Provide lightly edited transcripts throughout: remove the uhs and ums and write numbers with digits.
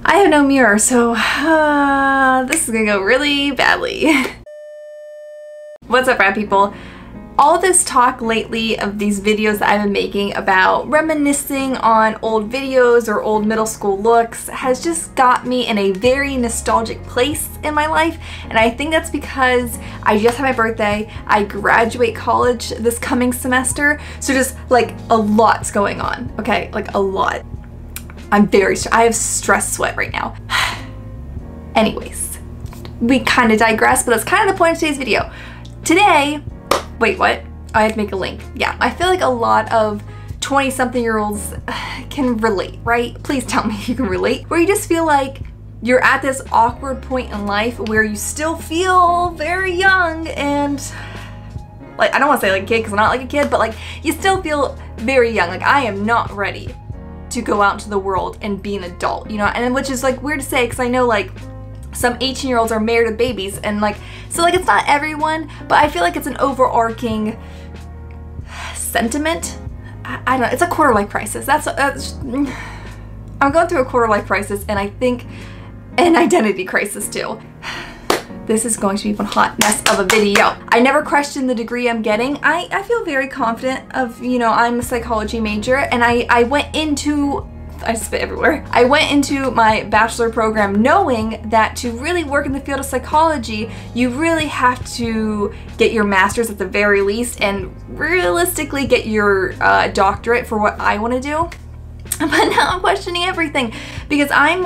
I have no mirror, so this is gonna go really badly. What's up, rad people? All this talk lately of these videos that I've been making about reminiscing on old videos or old middle school looks has just got me in a very nostalgic place in my life, and I think that's because I just had my birthday. I graduate college this coming semester, so just like a lot's going on, okay? Like a lot. I have stress sweat right now. Anyways, we kind of digress, but that's kind of the point of today's video. Today, wait, what? I have to make a link. Yeah, I feel like a lot of 20-something-year-olds can relate, right? Please tell me you can relate. Where you just feel like you're at this awkward point in life where you still feel very young and, like, I don't want to say like a kid because I'm not like a kid, but like you still feel very young. Like I am not ready to go out into the world and be an adult, you know? And which is like weird to say because I know like some 18-year-olds are married with babies and like, so like it's not everyone, but I feel like it's an overarching sentiment. I don't know, it's a quarter-life crisis. That's I'm going through a quarter-life crisis, and I think an identity crisis too. This is going to be one hot mess of a video. I never questioned the degree I'm getting. I feel very confident of, you know, I'm a psychology major, and I went into, I spit everywhere. I went into my bachelor program knowing that to really work in the field of psychology, you really have to get your master's at the very least and realistically get your doctorate for what I want to do. But now I'm questioning everything because I'm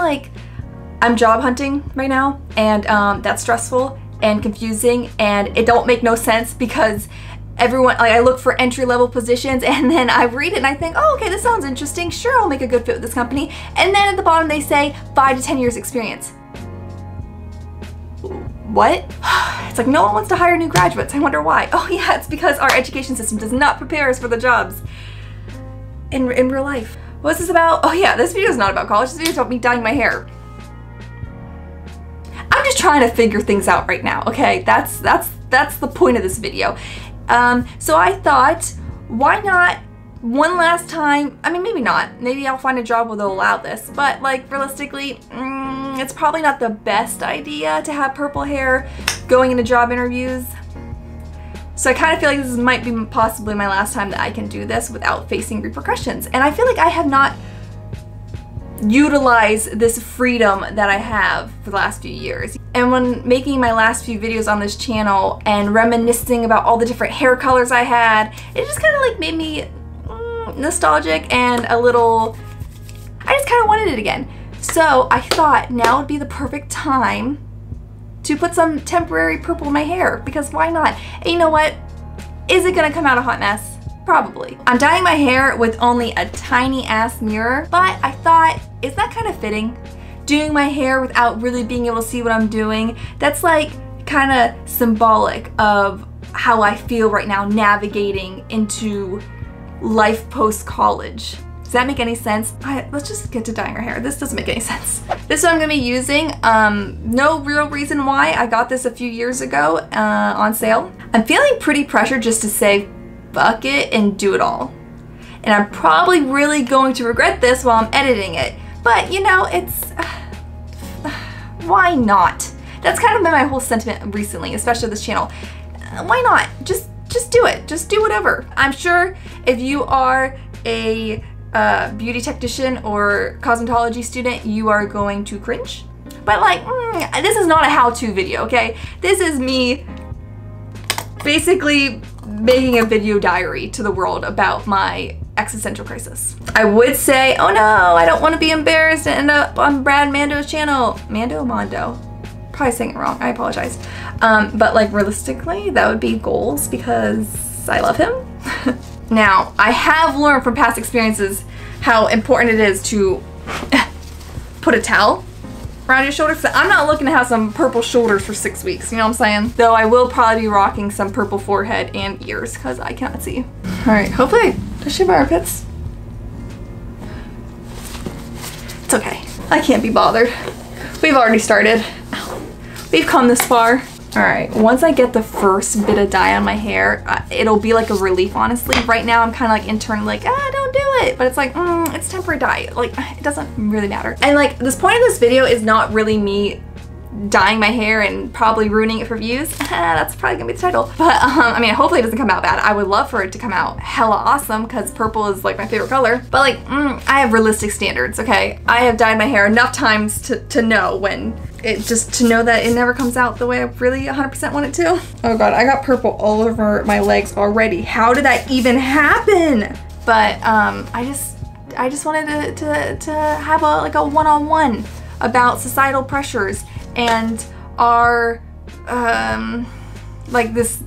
job hunting right now, and that's stressful and confusing, and it don't make no sense because everyone, like I look for entry-level positions and then I read it and I think, oh, okay, this sounds interesting. Sure, I'll make a good fit with this company. And then at the bottom they say 5 to 10 years experience. What? It's like no one wants to hire new graduates. I wonder why. Oh yeah, it's because our education system does not prepare us for the jobs in real life. What's this about? Oh yeah, this video is not about college. This video is about me dyeing my hair. I'm just trying to figure things out right now, okay? That's the point of this video. So I thought, why not one last time, I mean maybe not, maybe I'll find a job where they'll allow this, but like realistically, it's probably not the best idea to have purple hair going into job interviews. So I kind of feel like this might be possibly my last time that I can do this without facing repercussions. And I feel like I have not utilize this freedom that I have for the last few years. And when making my last few videos on this channel and reminiscing about all the different hair colors I had, it just kind of like made me nostalgic and a little, I just kind of wanted it again. So I thought now would be the perfect time to put some temporary purple in my hair, because why not? And you know what? Is it gonna come out a hot mess? Probably. I'm dyeing my hair with only a tiny ass mirror, but I thought, is that kind of fitting? Doing my hair without really being able to see what I'm doing, that's like kind of symbolic of how I feel right now navigating into life post-college. Does that make any sense? Let's just get to dyeing our hair. This doesn't make any sense. This is what I'm gonna be using. No real reason why. I got this a few years ago on sale. I'm feeling pretty pressured just to say fuck it and do it all. And I'm probably really going to regret this while I'm editing it. But you know, it's, why not? That's kind of been my whole sentiment recently, especially this channel. Why not? Just do it. Just do whatever. I'm sure if you are a beauty technician or cosmetology student, you are going to cringe. But like, this is not a how-to video, okay? This is me basically making a video diary to the world about my existential crisis. I would say, oh no, I don't want to be embarrassed and end up on Brad Mando's channel. Mondo? Probably saying it wrong, I apologize. But like realistically, that would be goals because I love him. Now, I have learned from past experiences how important it is to put a towel around your shoulders. I'm not looking to have some purple shoulders for 6 weeks, you know what I'm saying? Though I will probably be rocking some purple forehead and ears because I cannot see. All right, hopefully I shave my armpits. It's okay, I can't be bothered. We've already started. We've come this far. All right, once I get the first bit of dye on my hair, it'll be like a relief, honestly. Right now I'm kind of like internally like, don't do it. But it's like, it's temporary dye. Like, it doesn't really matter. And like, this point of this video is not really me dyeing my hair and probably ruining it for views. That's probably gonna be the title. But I mean, hopefully it doesn't come out bad. I would love for it to come out hella awesome because purple is like my favorite color. But like, I have realistic standards, okay? I have dyed my hair enough times to know when to know that it never comes out the way I really 100% want it to. Oh God, I got purple all over my legs already. How did that even happen? But I just wanted to have like a one-on-one about societal pressures and our like this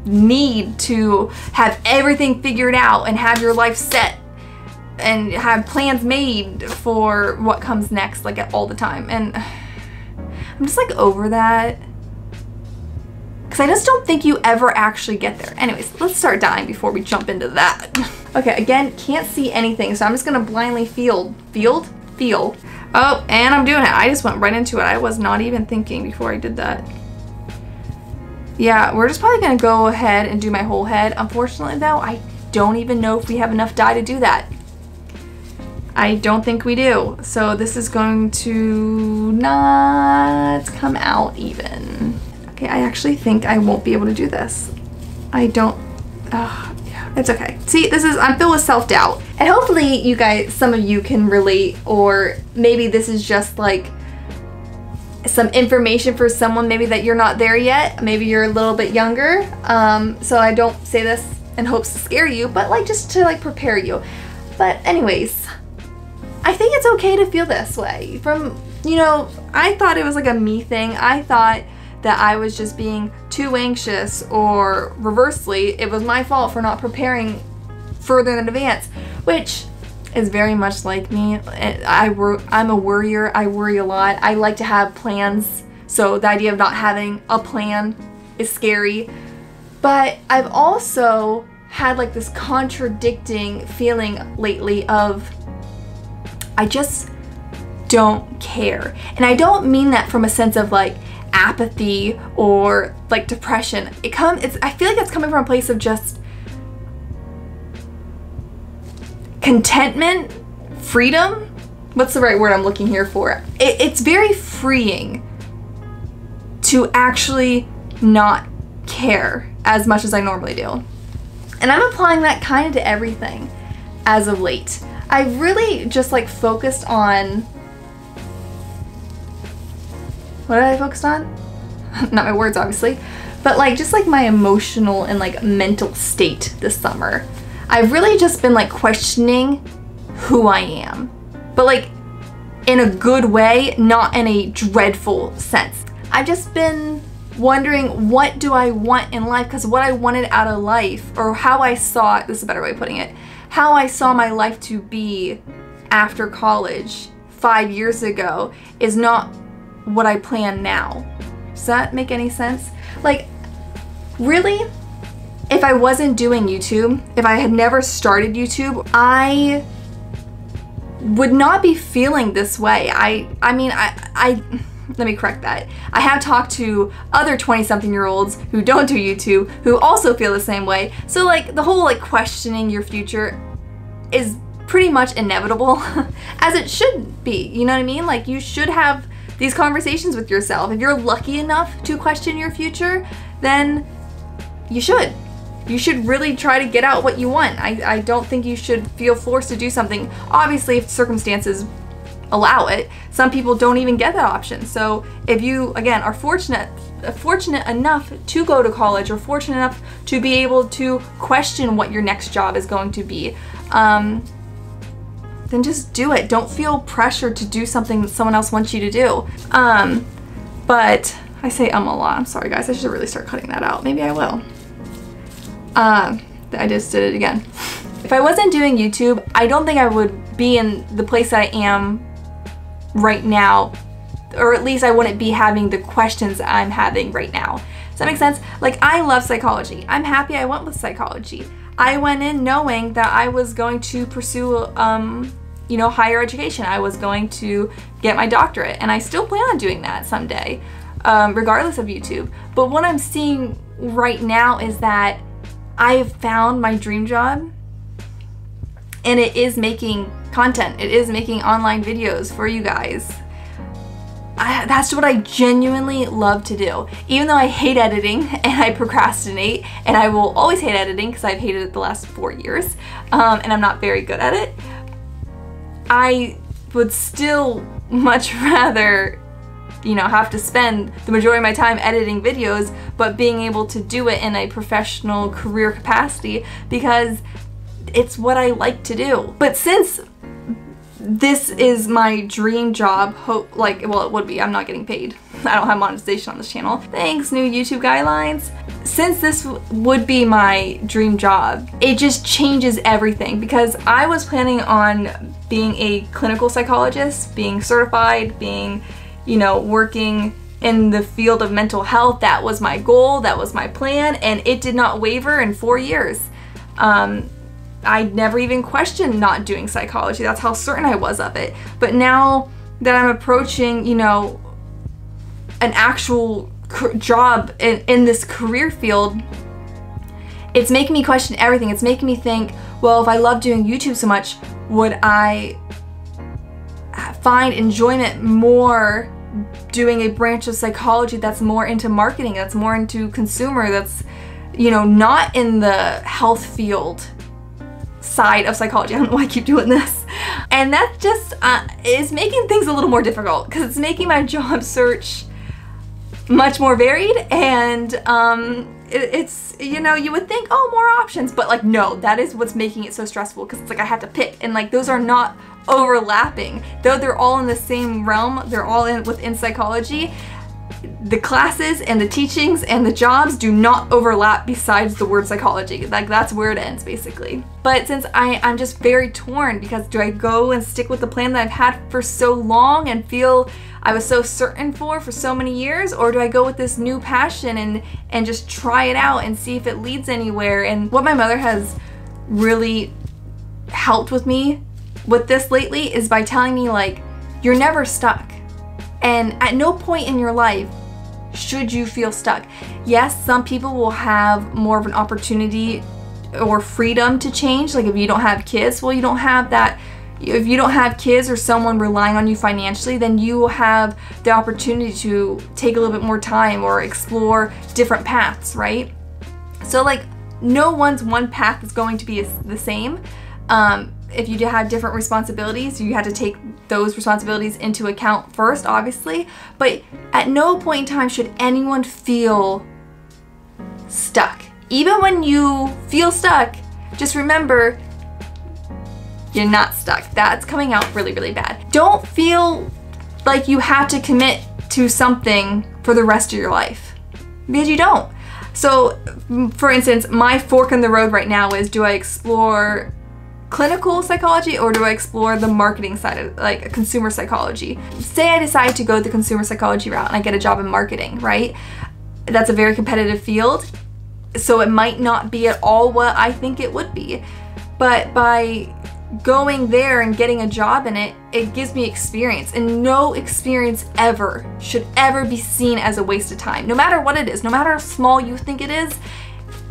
need to have everything figured out and have your life set and have plans made for what comes next, like all the time. And I'm just like over that because I just don't think you ever actually get there. Anyways, let's start dyeing before we jump into that. Okay, again, can't see anything, so I'm just gonna blindly feel. Oh, and I'm doing it. I just went right into it. I was not even thinking before I did that. Yeah, we're just probably gonna go ahead and do my whole head. Unfortunately though, I don't even know if we have enough dye to do that. I don't think we do. So this is going to not come out even. Okay, I actually think I won't be able to do this. I don't, yeah, it's okay. See, I'm filled with self-doubt. And hopefully you guys, some of you can relate, or maybe this is just like some information for someone maybe that you're not there yet. Maybe you're a little bit younger. So I don't say this in hopes to scare you, but like just to like prepare you. But anyways, I think it's okay to feel this way. From, you know, I thought it was like a me thing. I thought that I was just being too anxious, or reversely, it was my fault for not preparing further in advance, which is very much like me. I'm a worrier. I worry a lot. I like to have plans, so the idea of not having a plan is scary. But I've also had like this contradicting feeling lately of I just don't care. And I don't mean that from a sense of like apathy or like depression. I feel like it's coming from a place of just contentment, freedom. What's the right word I'm looking here for? It's very freeing to actually not care as much as I normally do. And I'm applying that kind of to everything as of late. I've really just like focused on, what did I focus on? Not my words, obviously, but like just like my emotional and like mental state this summer. I've really just been like questioning who I am, but like in a good way, not in a dreadful sense. I've just been wondering, what do I want in life? Because what I wanted out of life, or how I saw it, this is a better way of putting it, how I saw my life to be after college 5 years ago is not what I plan now. Does that make any sense? Like, really, if I wasn't doing YouTube, if I had never started YouTube, I would not be feeling this way. I mean, let me correct that. I have talked to other 20-something-year-olds who don't do YouTube who also feel the same way. So like the whole like questioning your future is pretty much inevitable, as it should be, you know what I mean? Like you should have these conversations with yourself. If you're lucky enough to question your future, then you should. You should really try to get out what you want. I don't think you should feel forced to do something. Obviously, if circumstances allow it, some people don't even get that option. So if you, again, are fortunate enough to go to college, or fortunate enough to be able to question what your next job is going to be, then just do it. Don't feel pressured to do something that someone else wants you to do. But I say a lot. I'm sorry guys, I should really start cutting that out. Maybe I will. I just did it again. If I wasn't doing YouTube, I don't think I would be in the place that I am right now, or at least I wouldn't be having the questions I'm having right now. Does that make sense? Like, I love psychology. I'm happy I went with psychology. I went in knowing that I was going to pursue, you know, higher education. I was going to get my doctorate, and I still plan on doing that someday, regardless of YouTube. But what I'm seeing right now is that I have found my dream job, and it is making content. It is making online videos for you guys. That's what I genuinely love to do. Even though I hate editing and I procrastinate, and I will always hate editing because I've hated it the last 4 years, and I'm not very good at it, I would still much rather, you know, have to spend the majority of my time editing videos, but being able to do it in a professional career capacity because it's what I like to do. But since this is my dream job, well, it would be, I'm not getting paid. I don't have monetization on this channel. Thanks, new YouTube guidelines. Since this would be my dream job, it just changes everything because I was planning on being a clinical psychologist, being certified, being, you know, working in the field of mental health. That was my goal, that was my plan, and it did not waver in 4 years. I never even questioned not doing psychology. That's how certain I was of it. But now that I'm approaching, you know, an actual job in this career field, it's making me question everything. It's making me think, well, if I love doing YouTube so much, would I find enjoyment more doing a branch of psychology that's more into marketing, that's more into consumer, that's, you know, not in the health field side of psychology. I don't know why I keep doing this. And that just is making things a little more difficult because it's making my job search much more varied, and it's, you know, you would think, oh, more options, but like, no, that is what's making it so stressful because it's like I have to pick, and like those are not overlapping. Though they're all in the same realm, they're all within psychology, the classes and the teachings and the jobs do not overlap besides the word psychology. Like, that's where it ends, basically. But since I'm just very torn, because do I go and stick with the plan that I've had for so long and feel I was so certain for so many years, or do I go with this new passion and just try it out and see if it leads anywhere? And what my mother has really helped with me with this lately is by telling me, like, you're never stuck. And at no point in your life should you feel stuck. Yes, some people will have more of an opportunity or freedom to change. Like if you don't have kids, well, you don't have that. If you don't have kids or someone relying on you financially, then you will have the opportunity to take a little bit more time or explore different paths, right? So like no one's one path is going to be the same. If you have different responsibilities, you have to take those responsibilities into account first, obviously. But at no point in time should anyone feel stuck. Even when you feel stuck, just remember, you're not stuck. That's coming out really, really bad. Don't feel like you have to commit to something for the rest of your life, because you don't. So, for instance, my fork in the road right now is, do I explore clinical psychology or do I explore the marketing side of, like, consumer psychology? Say I decide to go the consumer psychology route and I get a job in marketing, right? That's a very competitive field, so it might not be at all what I think it would be. But by going there and getting a job in it, it gives me experience, and no experience ever should ever be seen as a waste of time. No matter what it is, no matter how small you think it is,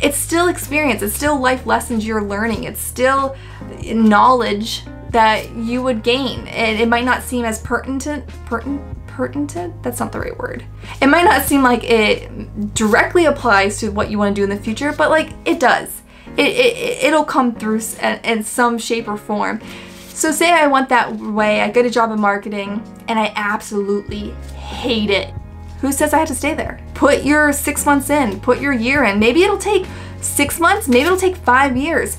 it's still experience, it's still life lessons you're learning, it's still knowledge that you would gain. And it might not seem as pertinent, that's not the right word. It might not seem like it directly applies to what you want to do in the future, but like it does. It'll come through in some shape or form. So say I went that way, I get a job in marketing, and I absolutely hate it. Who says I have to stay there? Put your 6 months in, put your year in. Maybe it'll take 6 months, maybe it'll take 5 years.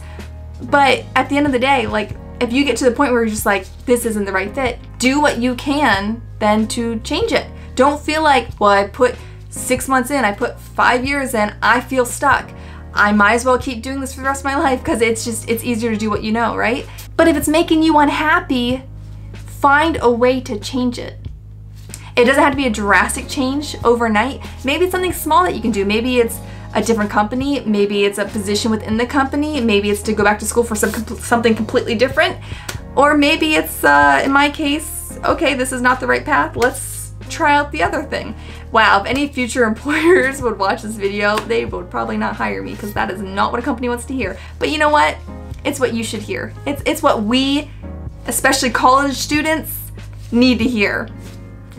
But at the end of the day, like, if you get to the point where you're just like, this isn't the right fit, do what you can then to change it. Don't feel like, well, I put 6 months in, I put 5 years in, I feel stuck. I might as well keep doing this for the rest of my life because it's easier to do what you know, right? But if it's making you unhappy, find a way to change it. It doesn't have to be a drastic change overnight. Maybe it's something small that you can do. Maybe it's a different company. Maybe it's a position within the company. Maybe it's to go back to school for something completely different. Or maybe it's, in my case, okay, this is not the right path. Let's try out the other thing. Wow, if any future employers would watch this video, they would probably not hire me because that is not what a company wants to hear. But you know what? It's what you should hear. It's what we, especially college students, need to hear.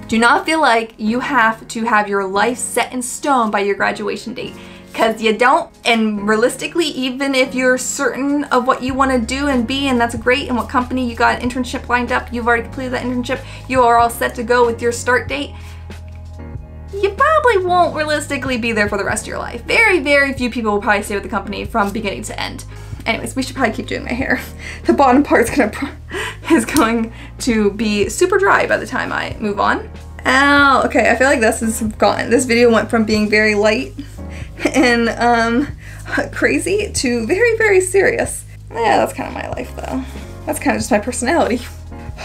Do not feel like you have to have your life set in stone by your graduation date, because you don't. And realistically, even if you're certain of what you want to do and be, and that's great, and what company you got an internship lined up, you've already completed that internship, you are all set to go with your start date, you probably won't realistically be there for the rest of your life. Very, very few people will probably stay with the company from beginning to end. Anyways, we should probably keep doing my hair. The bottom part is going to be super dry by the time I move on. Ow, okay, I feel like this is gone. This video went from being very light and crazy to very, very serious. Yeah, that's kind of my life though. That's kind of just my personality.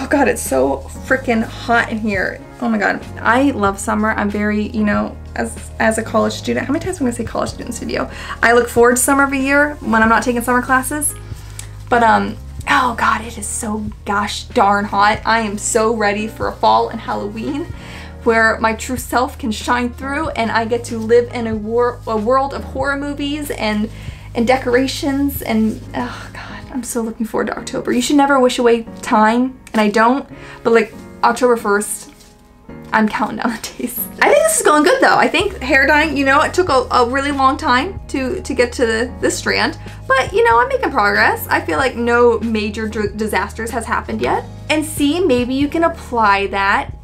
Oh God, it's so freaking hot in here. Oh my God, I love summer. I'm very, you know, as a college student, how many times am I gonna say college students video? I look forward to summer every year when I'm not taking summer classes. But oh God, it is so gosh darn hot. I am so ready for a fall and Halloween where my true self can shine through and I get to live in a world of horror movies and decorations and oh God, I'm so looking forward to October. You should never wish away time, and I don't, but like October 1st, I'm counting down the days. I think this is going good though. I think hair dyeing, you know, it took a really long time to get to this strand, but you know, I'm making progress. I feel like no major disasters has happened yet. And see, maybe you can apply that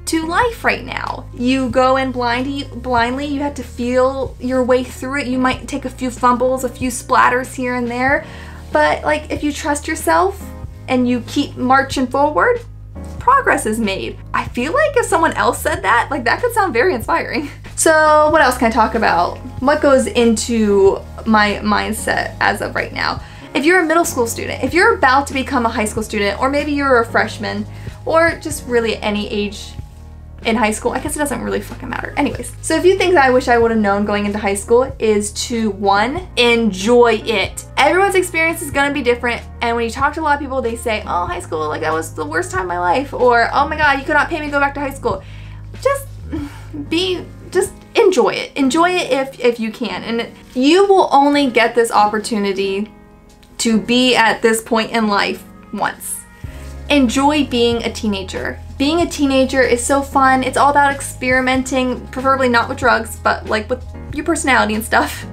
to life right now. You go in blindly, you have to feel your way through it. You might take a few fumbles, a few splatters here and there, but like if you trust yourself and you keep marching forward, progress is made. I feel like if someone else said that, like that could sound very inspiring. So what else can I talk about? What goes into my mindset as of right now? If you're a middle school student, if you're about to become a high school student, or maybe you're a freshman, or just really any age in high school, I guess it doesn't really fucking matter. Anyways, so a few things I wish I would have known going into high school is to, one, enjoy it. Everyone's experience is gonna be different, and when you talk to a lot of people, they say, oh, high school, like that was the worst time of my life, or oh my God, you could not pay me to go back to high school. Just enjoy it. Enjoy it if you can, and you will only get this opportunity to be at this point in life once. Enjoy being a teenager. Being a teenager is so fun. It's all about experimenting, preferably not with drugs, but like with your personality and stuff.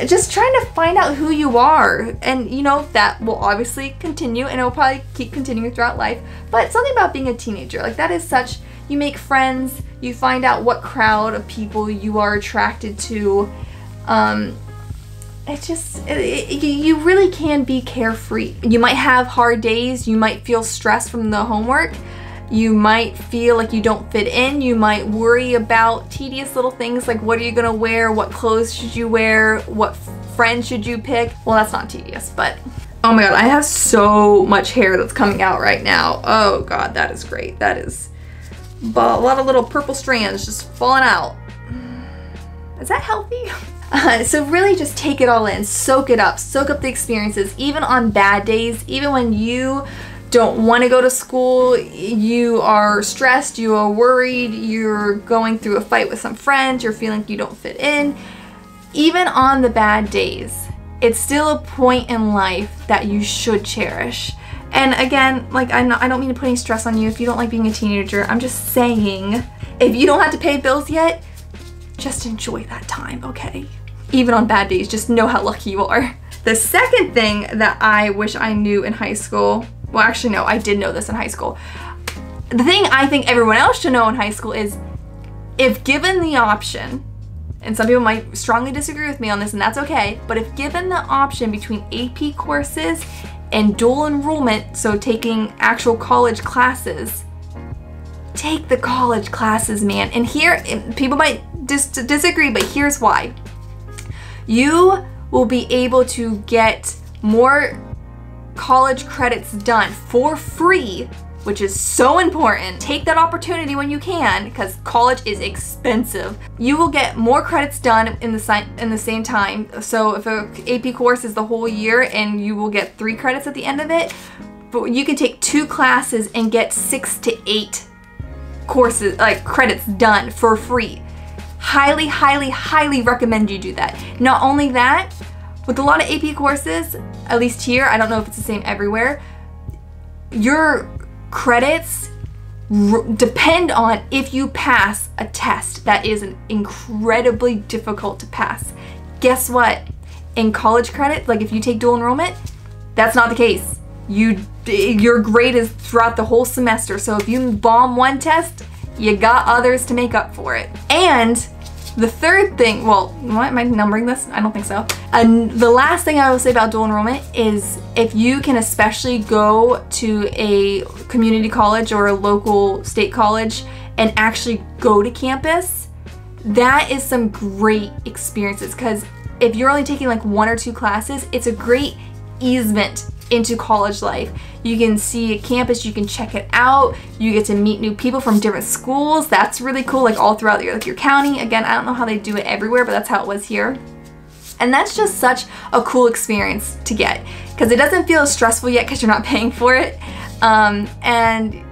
Just trying to find out who you are. And you know, that will obviously continue and it will probably keep continuing throughout life. But something about being a teenager, like that is such, you make friends, you find out what crowd of people you are attracted to. You really can be carefree. You might have hard days, you might feel stressed from the homework, you might feel like you don't fit in, you might worry about tedious little things like what are you gonna wear, what clothes should you wear, what friends should you pick. Well, that's not tedious, but oh my God, I have so much hair that's coming out right now. Oh God, that is great. That is a lot of little purple strands just falling out. Is that healthy? So really just take it all in, soak it up, soak up the experiences, even on bad days, even when you don't want to go to school, you are stressed, you are worried, you're going through a fight with some friends, you're feeling like you don't fit in. Even on the bad days, it's still a point in life that you should cherish. And again, like I don't mean to put any stress on you if you don't like being a teenager. I'm just saying, if you don't have to pay bills yet, just enjoy that time, okay? Even on bad days, just know how lucky you are. The second thing that I wish I knew in high school, well actually no, I did know this in high school. The thing I think everyone else should know in high school is, if given the option, and some people might strongly disagree with me on this and that's okay, but if given the option between AP courses and dual enrollment, so taking actual college classes, take the college classes, man. And here, people might disagree, but here's why. You will be able to get more college credits done for free, which is so important. Take that opportunity when you can, because college is expensive. You will get more credits done in the same time. So if an AP course is the whole year and you will get 3 credits at the end of it, but you can take 2 classes and get 6 to 8 courses, like credits done for free. Highly, highly, highly recommend you do that. Not only that, with a lot of AP courses, at least here, I don't know if it's the same everywhere, your credits depend on if you pass a test that is incredibly difficult to pass. Guess what? In college credit, like if you take dual enrollment, that's not the case. Your grade is throughout the whole semester, so if you bomb one test, you got others to make up for it. And the third thing, well, what, am I numbering this? I don't think so. And the last thing I will say about dual enrollment is if you can especially go to a community college or a local state college and actually go to campus, that is some great experiences, because if you're only taking like 1 or 2 classes, it's a great easement into college life. You can see a campus, you can check it out, you get to meet new people from different schools. That's really cool, like all throughout your county. Again, I don't know how they do it everywhere, but that's how it was here. And that's just such a cool experience to get, because it doesn't feel as stressful yet because you're not paying for it. And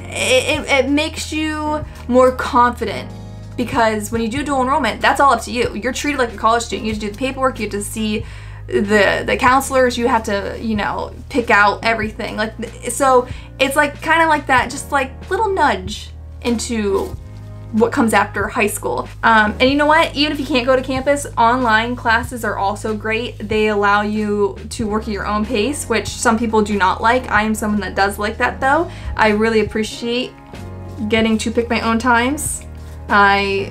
it makes you more confident, because when you do dual enrollment, that's all up to you. You're treated like a college student. You have to do the paperwork, you have to see the counselors, you have to, you know, pick out everything. Like, so it's like kind of like that, just like little nudge into what comes after high school. And you know what? Even if you can't go to campus, online classes are also great. They allow you to work at your own pace, which some people do not like. I am someone that does like that though. I really appreciate getting to pick my own times. I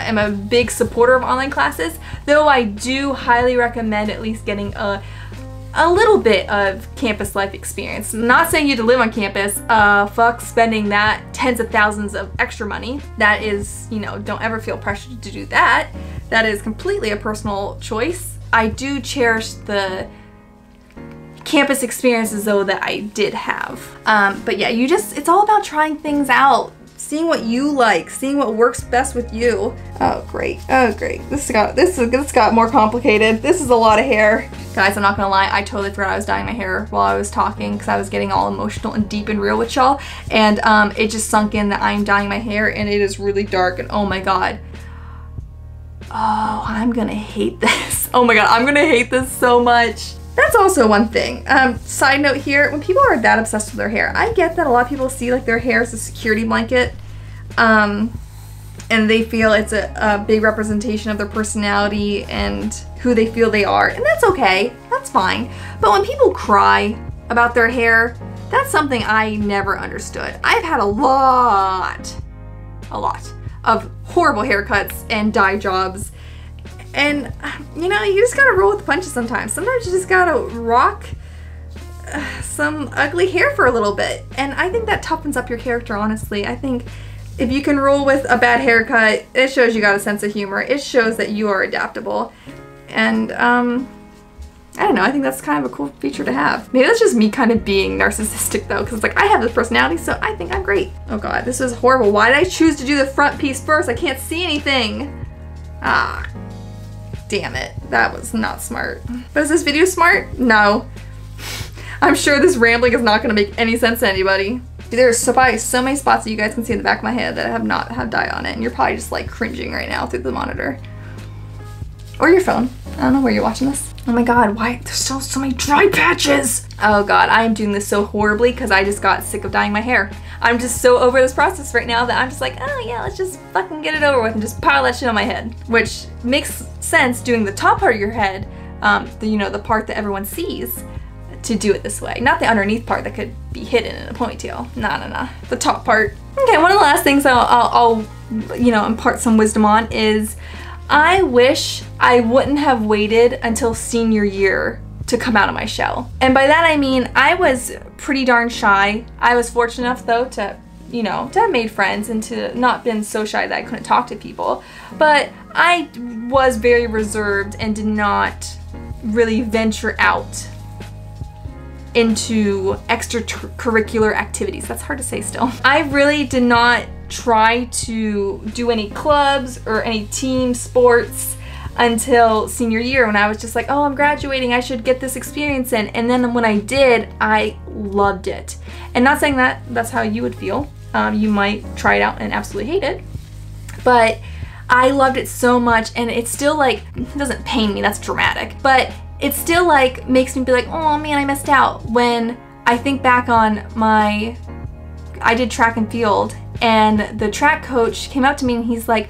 am a big supporter of online classes, though I do highly recommend at least getting a little bit of campus life experience. I'm not saying you have to live on campus, fuck spending that tens of thousands of extra money. That is, you know, don't ever feel pressured to do that. That is completely a personal choice. I do cherish the campus experiences though that I did have. But yeah, it's all about trying things out. Seeing what you like, seeing what works best with you. Oh great, oh great. This got more complicated. This is a lot of hair. Guys, I'm not gonna lie, I totally forgot I was dyeing my hair while I was talking because I was getting all emotional and deep and real with y'all. And it just sunk in that I'm dyeing my hair and it is really dark and oh my god. Oh, I'm gonna hate this. Oh my god, I'm gonna hate this so much. That's also one thing. Side note here, when people are that obsessed with their hair, I get that a lot of people see like their hair as a security blanket, and they feel it's a big representation of their personality and who they feel they are, and that's okay, that's fine. But when people cry about their hair, that's something I never understood. I've had a lot of horrible haircuts and dye jobs. And, you know, you just gotta roll with the punches sometimes. Sometimes you just gotta rock some ugly hair for a little bit. And I think that toughens up your character, honestly. I think if you can roll with a bad haircut, it shows you got a sense of humor. It shows that you are adaptable. And, I don't know, I think that's kind of a cool feature to have. Maybe that's just me kind of being narcissistic though, because like I have this personality, so I think I'm great. Oh god, this is horrible. Why did I choose to do the front piece first? I can't see anything. Ah. Damn it, that was not smart. But is this video smart? No. I'm sure this rambling is not gonna make any sense to anybody. There's probably so many spots that you guys can see in the back of my head that have not had dye on it, and you're probably just like cringing right now through the monitor. Or your phone. I don't know where you're watching this. Oh my god, why? There's still so many dry patches! Oh god, I am doing this so horribly because I just got sick of dyeing my hair. I'm just so over this process right now that I'm just like, oh yeah, let's just fucking get it over with and just pile that shit on my head. Which makes sense doing the top part of your head, you know, the part that everyone sees, to do it this way. Not the underneath part that could be hidden in a ponytail. Nah. The top part. Okay, one of the last things I'll you know, impart some wisdom on is I wish I wouldn't have waited until senior year to come out of my shell. And by that I mean I was pretty darn shy. I was fortunate enough though to, you know, to have made friends and to not been so shy that I couldn't talk to people. But I was very reserved and did not really venture out into extracurricular activities. That's hard to say still. I really did not try to do any clubs or any team sports until senior year, when I was just like, oh, I'm graduating, I should get this experience in. And then when I did, I loved it. And not saying that that's how you would feel. You might try it out and absolutely hate it. But I loved it so much, and it's still like, it doesn't pain me, that's dramatic. But it still like makes me be like, oh man, I missed out. When I think back on I did track and field, and the track coach came up to me and he's like,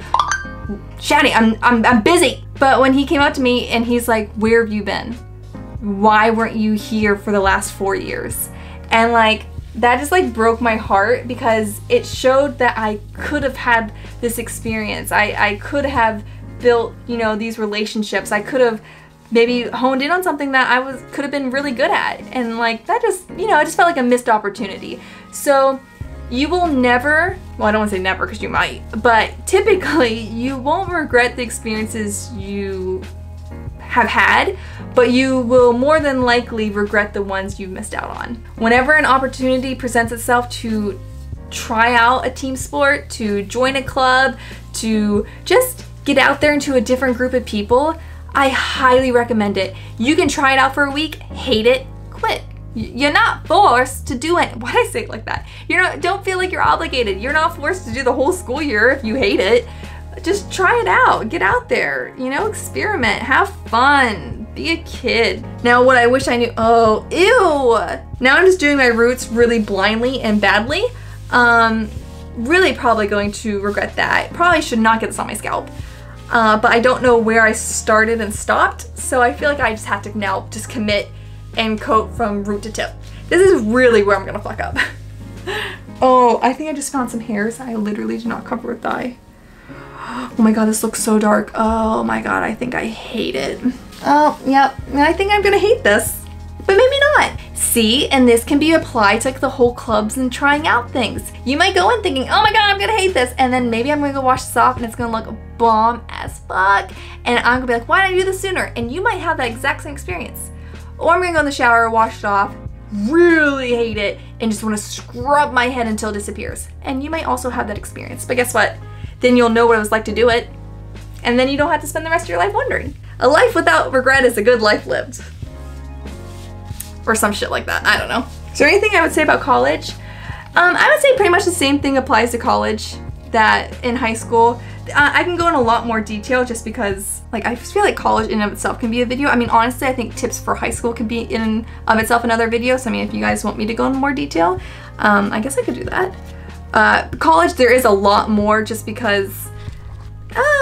Shani, I'm busy. But when he came up to me and he's like, where have you been? Why weren't you here for the last 4 years? And like, that just like broke my heart, because it showed that I could have had this experience. I could have built, you know, these relationships. I could have maybe honed in on something that I could have been really good at. And like, that just, you know, it just felt like a missed opportunity. So you will never, well, I don't want to say never because you might, but typically you won't regret the experiences you have had, but you will more than likely regret the ones you've missed out on. Whenever an opportunity presents itself to try out a team sport, to join a club, to just get out there into a different group of people, I highly recommend it. You can try it out for a week, hate it, quit. You're not forced to do it. Why did I say it like that? Don't feel like you're obligated. You're not forced to do the whole school year if you hate it. Just try it out. Get out there, you know, experiment, have fun, be a kid. Now what I wish I knew, oh, ew. Now I'm just doing my roots really blindly and badly. Really probably going to regret that. Probably should not get this on my scalp. But I don't know where I started and stopped. So I feel like I just have to now just commit and coat from root to tip. This is really where I'm gonna fuck up. Oh, I think I just found some hairs I literally did not cover with dye. Oh my god, this looks so dark. Oh my god, I think I hate it. Oh, yep, I think I'm gonna hate this, but maybe not. See, and this can be applied to like the whole clubs and trying out things. You might go in thinking, oh my god, I'm gonna hate this, and then maybe I'm gonna go wash this off and it's gonna look bomb as fuck, and I'm gonna be like, why didn't I do this sooner? And you might have that exact same experience. Or I'm gonna go in the shower, wash it off, really hate it, and just wanna scrub my head until it disappears. And you might also have that experience, but guess what? Then you'll know what it was like to do it, and then you don't have to spend the rest of your life wondering. A life without regret is a good life lived. Or some shit like that, I don't know. Is there anything I would say about college? I would say pretty much the same thing applies to college that in high school. I can go in a lot more detail just because like I feel like college in and of itself can be a video. I mean, honestly, I think tips for high school can be in and of itself another video. So I mean, if you guys want me to go into more detail, I guess I could do that. College, there is a lot more just because,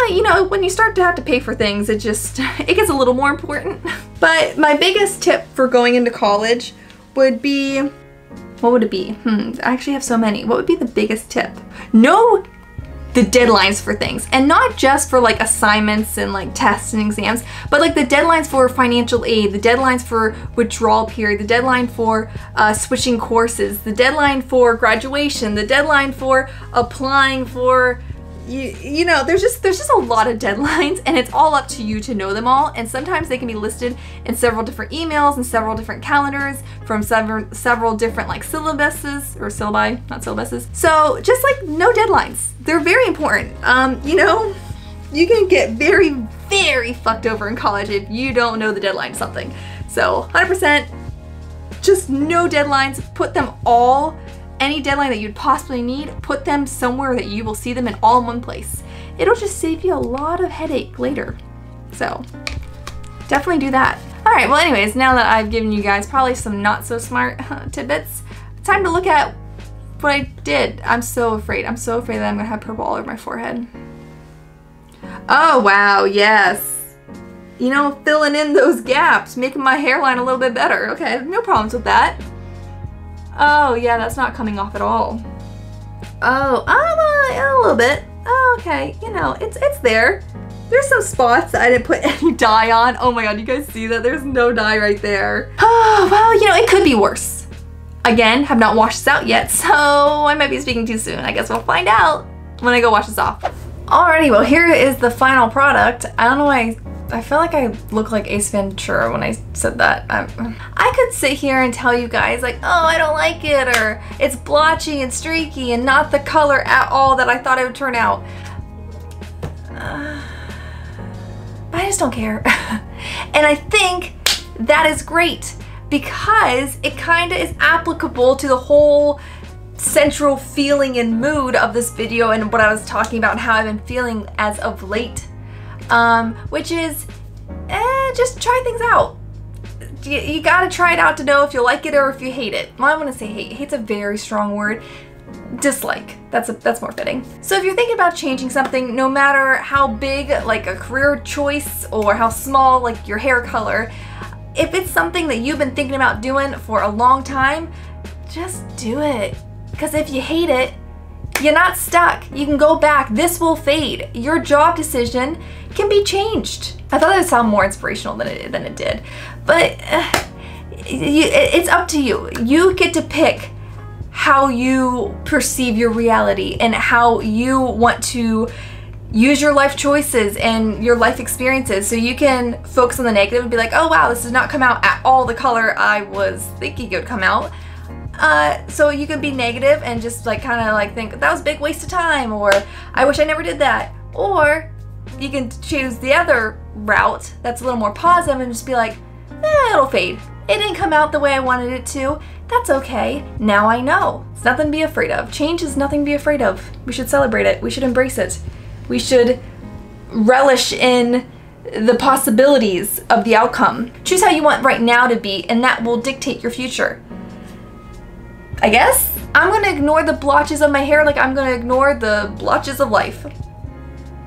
you know, when you start to have to pay for things, it gets a little more important. But my biggest tip for going into college would be, what would it be? I actually have so many. What would be the biggest tip? Know the deadlines for things, and not just for like assignments and like tests and exams, but like the deadlines for financial aid, the deadlines for withdrawal period, the deadline for switching courses, the deadline for graduation, the deadline for applying for, you know, there's just a lot of deadlines, and it's all up to you to know them all. And sometimes they can be listed in several different emails and several different calendars from several different like syllabuses or syllabi, not syllabuses. So just like no deadlines. They're very important. You know, you can get very, very fucked over in college if you don't know the deadline to something. So 100%, just no deadlines. Put them all, any deadline that you'd possibly need, put them somewhere that you will see them in all in one place. It'll just save you a lot of headache later. So definitely do that. All right, well anyways, now that I've given you guys probably some not so smart tidbits, time to look at what I did. I'm so afraid that I'm gonna have purple all over my forehead. Oh wow, yes. You know, filling in those gaps, making my hairline a little bit better. Okay, no problems with that. Oh yeah, that's not coming off at all. Oh, a little bit. Oh, okay, you know, it's there. There's some spots that I didn't put any dye on. Oh my god, you guys see that? There's no dye right there. Oh, well, you know, it could be worse. Again, have not washed this out yet, so I might be speaking too soon. I guess we'll find out when I go wash this off. Alrighty, well here is the final product. I don't know why I feel like I look like Ace Ventura when I said that. I could sit here and tell you guys like, oh, I don't like it, or it's blotchy and streaky and not the color at all that I thought it would turn out. I just don't care. And I think that is great, because it kind of is applicable to the whole central feeling and mood of this video and what I was talking about and how I've been feeling as of late, which is just try things out. you gotta try it out to know if you like it or if you hate it. Well, I want to say hate. Hate's a very strong word. Dislike. That's more fitting. So if you're thinking about changing something, no matter how big, like a career choice, or how small, like your hair color, if it's something that you've been thinking about doing for a long time, just do it. Because if you hate it, you're not stuck. You can go back. This will fade. Your job decision can be changed. I thought that would sound more inspirational than it did. But it's up to you. You get to pick how you perceive your reality and how you want to use your life choices and your life experiences. So you can focus on the negative and be like, oh wow, this did not come out at all the color I was thinking it would come out. So you can be negative and just like kind of like think that was a big waste of time, or I wish I never did that. Or you can choose the other route that's a little more positive and just be like, it'll fade. It didn't come out the way I wanted it to. That's okay. Now I know. It's nothing to be afraid of. Change is nothing to be afraid of. We should celebrate it. We should embrace it. We should relish in the possibilities of the outcome. Choose how you want right now to be, and that will dictate your future. I guess I'm gonna ignore the blotches of my hair like I'm gonna ignore the blotches of life.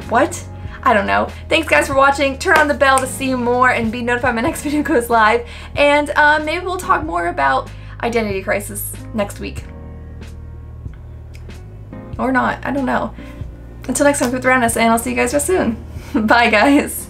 What? I don't know. Thanks guys for watching. Turn on the bell to see more and be notified when my next video goes live. And maybe we'll talk more about identity crisis next week. Or not. I don't know. Until next time, with Rannis, and I'll see you guys real soon. Bye guys.